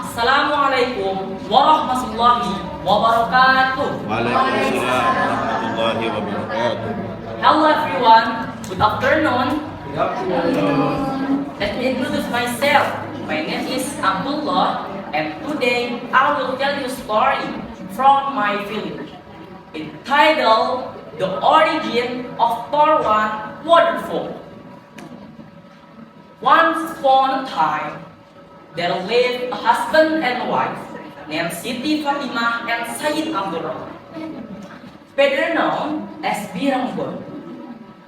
Assalamualaikum warahmatullahi wabarakatuh. Waalaikumsalam warahmatullahi wabarakatuh. Hello everyone, good afternoon. Let me introduce myself. My name is Abdullah, and today I will tell you a story from my village entitled The Origin of Torowan Waterfall. Once upon a time, there lived a husband and wife named Siti Fatimah and Sayyid Abdullah, better known as Biranggon,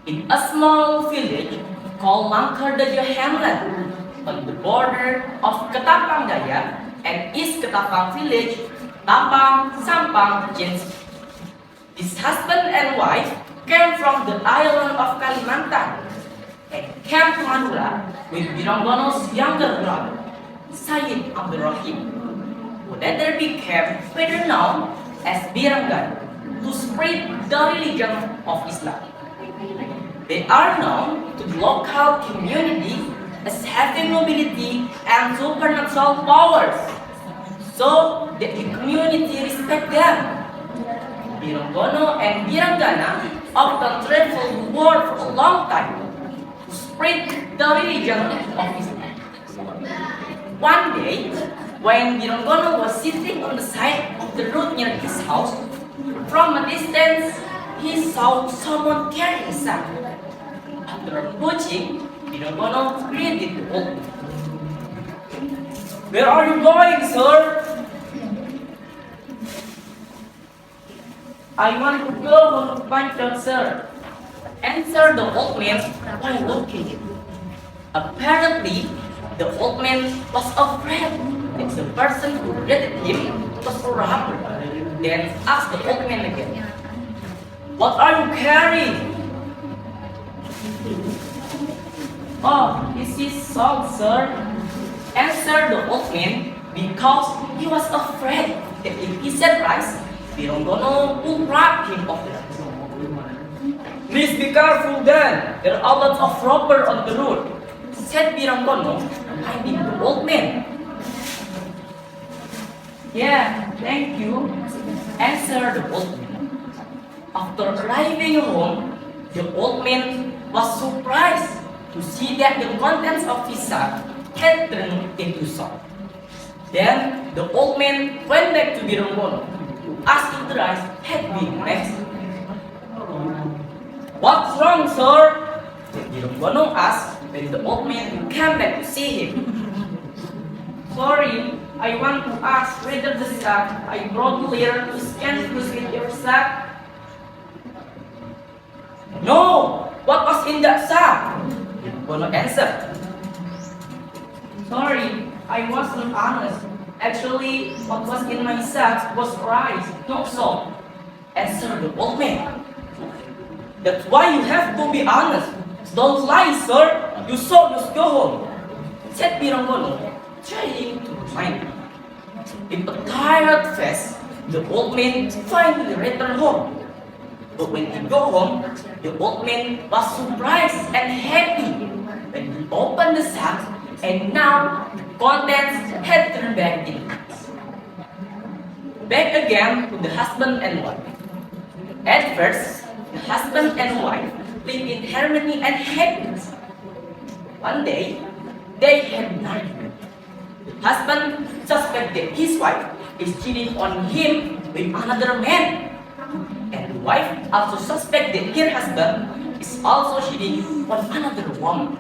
in a small village called Mangkardaja Hamlet on the border of Ketapang Daya and East Ketapang village, Tampang, Sampang, Regency. This husband and wife came from the island of Kalimantan and came to Manila with Biranggono's younger brother, Sayyid Abdurrahim, who later became better known as Biranggan, to spread the religion of Islam. They are known to the local community as having nobility and supernatural powers, so the community respect them. Biranggono and Biranggana often travel the world for a long time to spread the religion of Islam. One day, when Biranggono was sitting on the side of the road near his house, from a distance he saw someone carrying something. After approaching, Biranggono greeted the old man. "Where are you going, sir?" "I want to go home to Panchang, sir," answered the old man while looking. Apparently, the old man was afraid that the person who greeted him was a robber. Then asked the old man again, "What are you carrying?" "Oh, this is salt, sir," answered the old man, because he was afraid that if he said rice, Biranggono would rob him of it. "Please be careful then, there are lots of robbers on the road," said Biranggono, reminding the old man. "Yeah, thank you," answered the old man. After arriving home, the old man was surprised to see that the contents of his sack had turned into salt. Then the old man went back to Biranggono to ask if the rice had been mixed. "What's wrong, sir?" Biranggono asked when the old man came back to see him. "Sorry, I want to ask whether the sack I brought here is confused with your sack." "No, what was in that sack?" Biranggono answered. "Sorry, I wasn't honest. Actually, what was in my sack was rice, not salt," answered the old man. "That's why you have to be honest. Don't lie, sir. You saw just go home," said Biranggono, trying to remind him. With a tired face, the old man finally returned home. But when he got home, the old man was surprised and happy when he opened the sack, and now the contents had turned back in. Back again to the husband and wife. At first, the husband and wife lived in harmony and happiness. One day, they had an argument. The husband suspected his wife is cheating on him with another man, and the wife also suspected her husband is also cheating on another woman.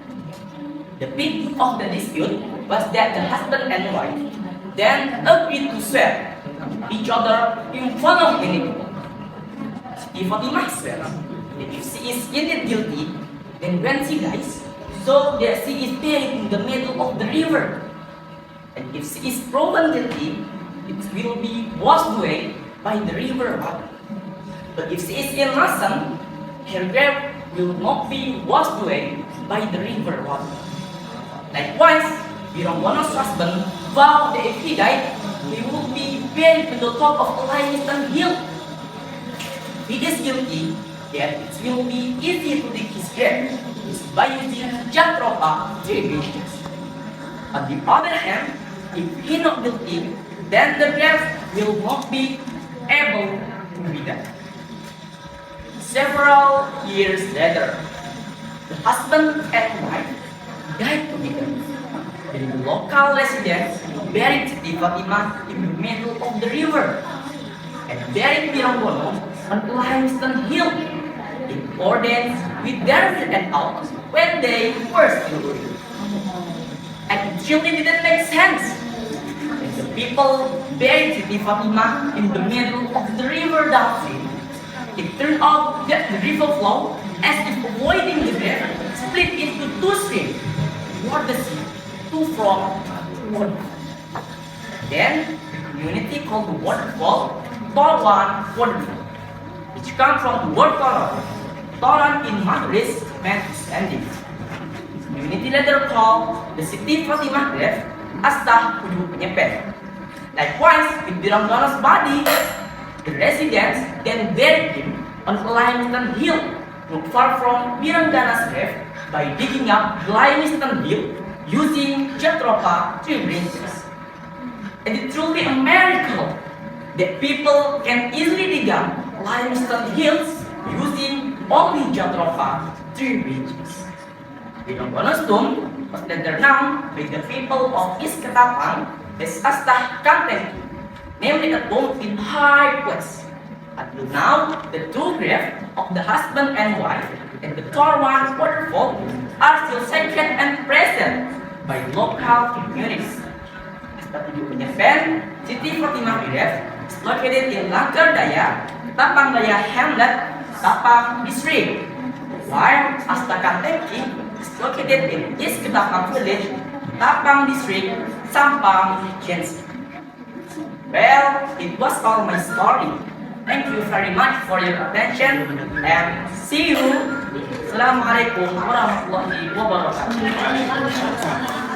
The peak of the dispute was that the husband and wife then agreed to swear each other in front of many people. If Fatimah swears that if she is indeed guilty, then when she dies, so that she is buried in the middle of the river. And if she is proven guilty, it will be washed away by the river water. But if she is innocent, her grave will not be washed away by the river water. Likewise, Biranggono's husband vowed that if he died, he would be buried in the top of a limestone hill. If he is guilty, then it will be easy to dig his grave by using Jatropa irrigations. On the other hand, If he not guilty, then the grave will not be able to be done. Several years later, the husband and wife died together. The local residents buried Siti Fatimah in the middle of the river and buried Biranggono on a limestone hill in accordance with their layout when they were still living. And it really didn't make sense. When the people buried Siti Fatimah in the middle of the river downstream, it turned out that the river flow, as if avoiding the grave, split into two streams toward the sea, two from one. Then, the community called the waterfall Torowan Waterfall, which comes from the word Torowan. Torowan in Madrid meant standing. The community later called the Siti Fatimah grave Asta Kudu Penyepet. Likewise, with Biranggono's body, the residents then buried him on a limestone hill not far from Biranggono's grave by digging up the limestone hill using Jatropha tree branches. And it's truly a miracle that people can easily dig up limestone hills using only Jatropha tree branches. Biranggono's tomb was later known by the people of East Ketapang as Asta Kanteng, namely a tomb in high place. Until now, the two graves of the husband and wife and the Torowan waterfall are still sacred and present by local communities. Asta Tujuh Penyepen, Siti Fatimah grave is located in Langgar Daya, Tapang Daya Hamlet, Sampang district, while Asta Kanteng is located in East Ketapang village, Tapang district, Sampang Regency. Well, it was all my story. Thank you very much for your attention and see you. Assalamualaikum warahmatullahi wabarakatuh.